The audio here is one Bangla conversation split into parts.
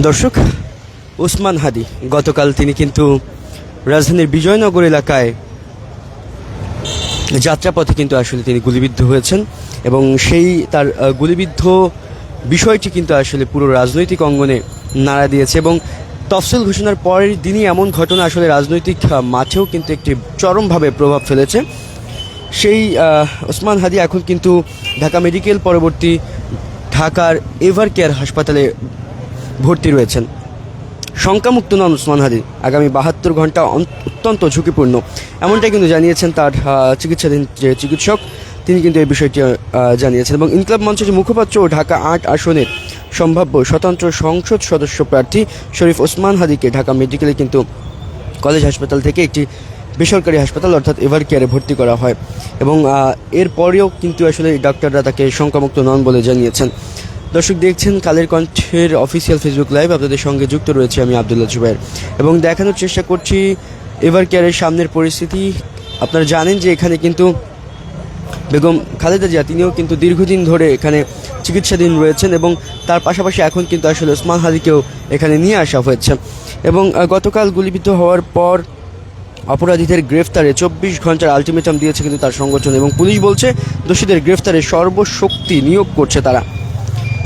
দর্শক, ওসমান হাদি গতকাল তিনি কিন্তু রাজধানীর বিজয়নগর এলাকায় যাত্রাপথে কিন্তু আসলে তিনি গুলিবিদ্ধ হয়েছেন এবং সেই তার গুলিবিদ্ধ বিষয়টি কিন্তু আসলে পুরো রাজনৈতিক অঙ্গনে নাড়া দিয়েছে এবং তফসিল ঘোষণার পরের দিনই এমন ঘটনা আসলে রাজনৈতিক মাঠেও কিন্তু একটি চরমভাবে প্রভাব ফেলেছে। সেই ওসমান হাদি এখন কিন্তু ঢাকা মেডিকেল পরবর্তী ঢাকার এভার কেয়ার হাসপাতালে ভর্তি রয়েছেন। শঙ্কামুক্ত নন ওসমান হাদি, আগামী 72 ঘন্টা অত্যন্ত ঝুঁকিপূর্ণ, এমনটাই কিন্তু জানিয়েছেন তার চিকিৎসাধীন যে চিকিৎসক, তিনি কিন্তু এই বিষয়টি জানিয়েছেন। এবং ইনকিলাব মঞ্চের যে মুখপাত্র ঢাকা 8 আসনের সম্ভাব্য স্বতন্ত্র সংসদ সদস্য প্রার্থী শরীফ ওসমান হাদিকে ঢাকা মেডিকেলে কিন্তু কলেজ হাসপাতাল থেকে একটি বেসরকারি হাসপাতাল অর্থাৎ এভার কেয়ারে ভর্তি করা হয় এবং এরপরেও কিন্তু আসলে ডাক্তাররা তাকে শঙ্কামুক্ত নন বলে জানিয়েছেন। দর্শক, দেখছেন কালের কণ্ঠের অফিসিয়াল ফেসবুক লাইভ, আপনাদের সঙ্গে যুক্ত রয়েছে আমি আব্দুল্লাহ জুবায়ের এবং দেখানোর চেষ্টা করছি এভার কেয়ারের সামনের পরিস্থিতি। আপনারা জানেন যে এখানে কিন্তু বেগম খালেদা জিয়া তিনিও কিন্তু দীর্ঘদিন ধরে এখানে চিকিৎসাধীন রয়েছেন এবং তার পাশাপাশি এখন কিন্তু আসলে ওসমান হাদিকেও এখানে নিয়ে আসা হয়েছে এবং গতকাল গুলিবিদ্ধ হওয়ার পর অপরাধীদের গ্রেফতারে 24 ঘন্টার আলটিমেটাম দিয়েছে কিন্তু তার সংগঠন এবং পুলিশ বলছে দোষীদের গ্রেফতারে সর্বশক্তি নিয়োগ করছে তারা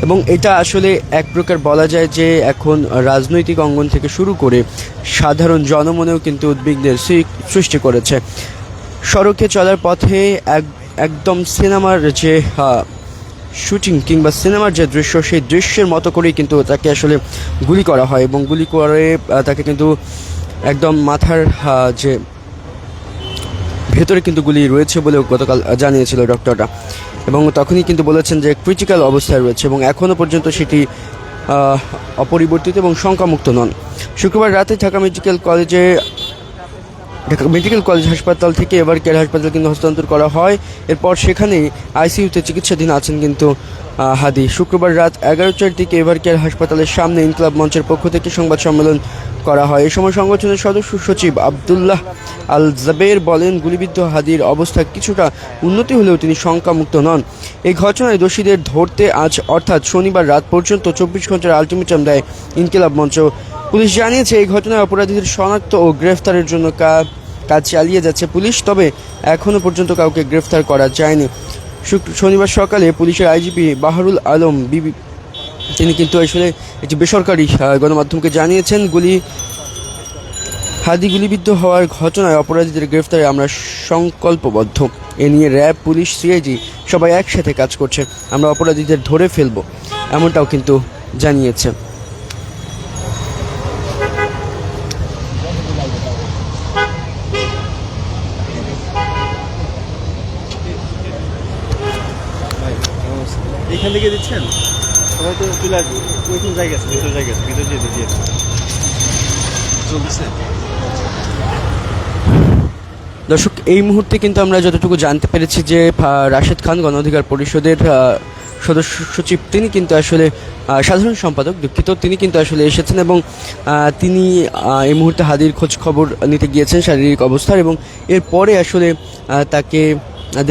এবং এটা আসলে এক প্রকার বলা যায় যে এখন রাজনৈতিক অঙ্গন থেকে শুরু করে সাধারণ জনমনেও কিন্তু উদ্বিগ্নের সৃষ্টি করেছে। সড়কে চলার পথে একদম সিনেমার যে শুটিং কিংবা সিনেমার যে দৃশ্য, সেই দৃশ্যের মতো করেই কিন্তু তাকে আসলে গুলি করা হয় এবং গুলি করে তাকে কিন্তু একদম মাথার যে ভেতরে কিন্তু গুলি রয়েছে বলেও গতকাল জানিয়েছিল ডক্টররা এবং তখনই কিন্তু বলেছেন যে ক্রিটিক্যাল অবস্থায় রয়েছে এবং এখনও পর্যন্ত সেটি অপরিবর্তিত এবং শঙ্কামুক্ত নন। শুক্রবার রাতে ঢাকা মেডিকেল কলেজ হাসপাতাল থেকে এভার কেয়ার হাসপাতাল কিন্তু হস্তান্তর করা হয়। এরপর সেখানে আইসিইউতে চিকিৎসাধীন আছেন কিন্তু হাদি। শুক্রবার রাত 11টার দিকে এভার কেয়ার হাসপাতালের সামনে ইনকিলাব মঞ্চের পক্ষ থেকে সংবাদ সম্মেলন করা হয়। এই সময় সংগঠনের সদস্য সচিব আবদুল্লাহ আল জাবের বলেন, গুলিবিদ্ধ হাদির অবস্থা কিছুটা উন্নতি হলেও তিনি শঙ্কামুক্ত নন। এই ঘটনায় দোষীদের ধরতে আজ অর্থাৎ শনিবার রাত পর্যন্ত 24 ঘন্টার আলটিমেটাম দেয় ইনকিলাব মঞ্চ। পুলিশ জানিয়েছে এই ঘটনায় অপরাধীদের শনাক্ত ও গ্রেফতারের জন্য কাজ চালিয়ে যাচ্ছে পুলিশ, তবে এখনও পর্যন্ত কাউকে গ্রেফতার করা যায়নি। শনিবার সকালে পুলিশের আইজিপি বাহারুল আলম বিবি তিনি কিন্তু আসলে একটি বেসরকারি গণমাধ্যমকে জানিয়েছেন, হাদি গুলিবিদ্ধ হওয়ার ঘটনায় অপরাধীদের গ্রেফতারে আমরা সংকল্পবদ্ধ। এ নিয়ে র্যাব, পুলিশ, সিআইডি সবাই একসাথে কাজ করছে, আমরা অপরাধীদের ধরে ফেলব, এমনটাও কিন্তু জানিয়েছে। এখান থেকে দিচ্ছেন সবাই তো চলে আসবে, ওইখানে জায়গা আছে, ভিতরে জায়গা আছে, ভিতরে যেতে দিয়ে চলছে। দর্শক, এই মুহূর্তে কিন্তু আমরা যতটুকু জানতে পেরেছি যে রাশেদ খান গণ অধিকার পরিষদের সদস্য সচিব তিনি কিন্তু আসলে সাধারণ সম্পাদক তিনি কিন্তু আসলে এসেছেন এবং তিনি এই মুহূর্তে হাদির খোঁজ খবর নিতে গিয়েছেন শারীরিক অবস্থার এবং এরপরে আসলে তাকে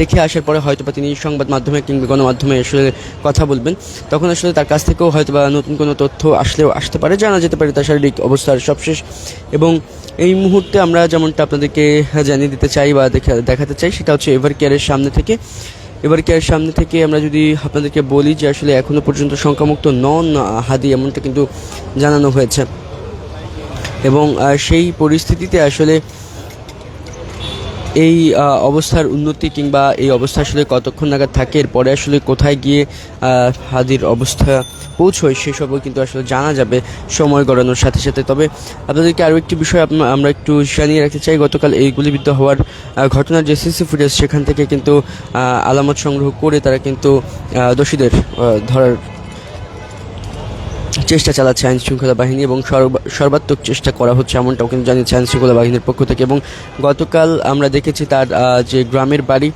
দেখে আসার পরে হয়তো বা তিনি সংবাদ মাধ্যমে কিংবা গণমাধ্যমে আসলে কথা বলবেন, তখন আসলে তার কাছ থেকেও হয়তো বা নতুন কোনো তথ্য আসতে পারে, জানা যেতে পারে তার শারীরিক অবস্থার সবশেষ। এবং এই মুহূর্তে আমরা যেমনটা আপনাদেরকে জানিয়ে দিতে চাই বা দেখাতে চাই সেটা হচ্ছে এভার কেয়ারের সামনে থেকে আমরা যদি আপনাদেরকে বলি যে আসলে এখনও পর্যন্ত শঙ্কামুক্ত নন হাদি, এমনটা কিন্তু জানানো হয়েছে এবং সেই পরিস্থিতিতে আসলে এই অবস্থার উন্নতি কিংবা এই অবস্থা আসলে কতক্ষণ নাগাদ থাকে, এরপরে আসলে কোথায় গিয়ে হাদির অবস্থা পৌঁছয় সেসবও কিন্তু আসলে জানা যাবে সময় গড়ানোর সাথে সাথে। তবে আপনাদেরকে আরও একটি বিষয় আমরা একটু জানিয়ে রাখতে চাই, গতকাল এই গুলিবিদ্ধ হওয়ার ঘটনার যে সিসি ফুটেজ সেখান থেকে কিন্তু আলামত সংগ্রহ করে তারা কিন্তু দোষীদের ধরার চেষ্টা চালাচ্ছে আইন শৃঙ্খলা বাহিনী এবং সর্বাত্মক চেষ্টা করা হচ্ছে, এমনটাও কিন্তু জানিয়েছে আইন শৃঙ্খলা বাহিনীর পক্ষ থেকে। এবং গতকাল আমরা দেখেছি তার যে গ্রামের বাড়ি,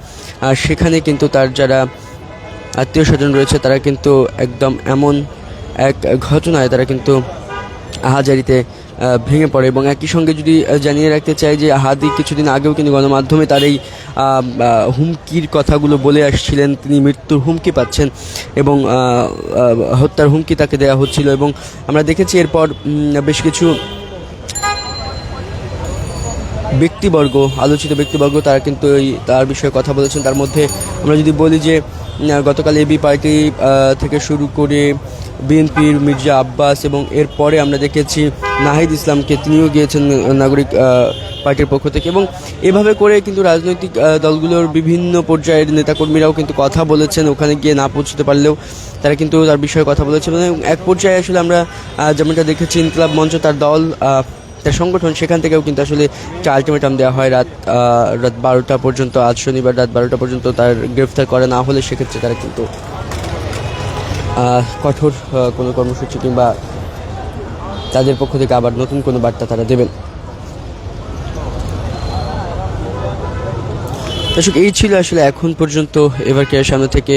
সেখানে কিন্তু তার যারা আত্মীয় স্বজন রয়েছে তারা কিন্তু একদম এমন এক ঘটনায় তারা কিন্তু আহাজারিতে ভেঙে পড়ে। এবং একই সঙ্গে যদি জানিয়ে রাখতে চাই যে হাদি কিছুদিন আগেও কিন্তু গণমাধ্যমে তার এই হুমকির কথাগুলো বলে আসছিলেন, তিনি মৃত্যুর হুমকি পাচ্ছেন এবং হত্যার হুমকি তাকে দেওয়া হচ্ছিল। এবং আমরা দেখেছি এরপর বেশ কিছু ব্যক্তিবর্গ, আলোচিত ব্যক্তিবর্গ তারা কিন্তু তার বিষয়ে কথা বলেছেন। তার মধ্যে আমরা যদি বলি যে গতকাল এবি পার্টি থেকে শুরু করে বিএনপির মির্জা আব্বাস এবং এরপরে আমরা দেখেছি নাহিদ ইসলামকে, তিনিও গিয়েছেন নাগরিক পার্টির পক্ষ থেকে। এবং এভাবে করে কিন্তু রাজনৈতিক দলগুলোর বিভিন্ন পর্যায়ের নেতাকর্মীরাও কিন্তু কথা বলেছেন, ওখানে গিয়ে না পৌঁছতে পারলেও তারা কিন্তু তার বিষয়ে কথা বলেছেন। এবং এক পর্যায়ে আসলে আমরা যেমনটা দেখেছি ইনকিলাব মঞ্চ তার দল, তার সংগঠন, সেখান থেকেও কিন্তু আসলে একটা আলটিমেটাম দেওয়া হয় রাত 12টা পর্যন্ত, আজ শনিবার রাত 12টা পর্যন্ত তার গ্রেফতার করা না হলে সেক্ষেত্রে তারা কিন্তু কঠোর কোনো কর্মসূচি কিংবা তাদের পক্ষ থেকে আবার নতুন কোনো বার্তা তারা দেবেন। দর্শক, এই ছিল আসলে এখন পর্যন্ত এবার কেয়ার সামনে থেকে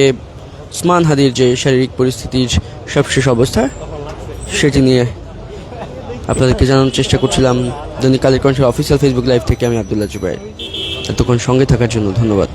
ওসমান হাদির যে শারীরিক পরিস্থিতির সবশেষ অবস্থা সেটি নিয়ে আপনাদেরকে জানানোর চেষ্টা করছিলাম দৈনিক কালের কণ্ঠের অফিসিয়াল ফেসবুক লাইভ থেকে। আমি আব্দুল্লাহ জুবাইর। এতক্ষণ সঙ্গে থাকার জন্য ধন্যবাদ।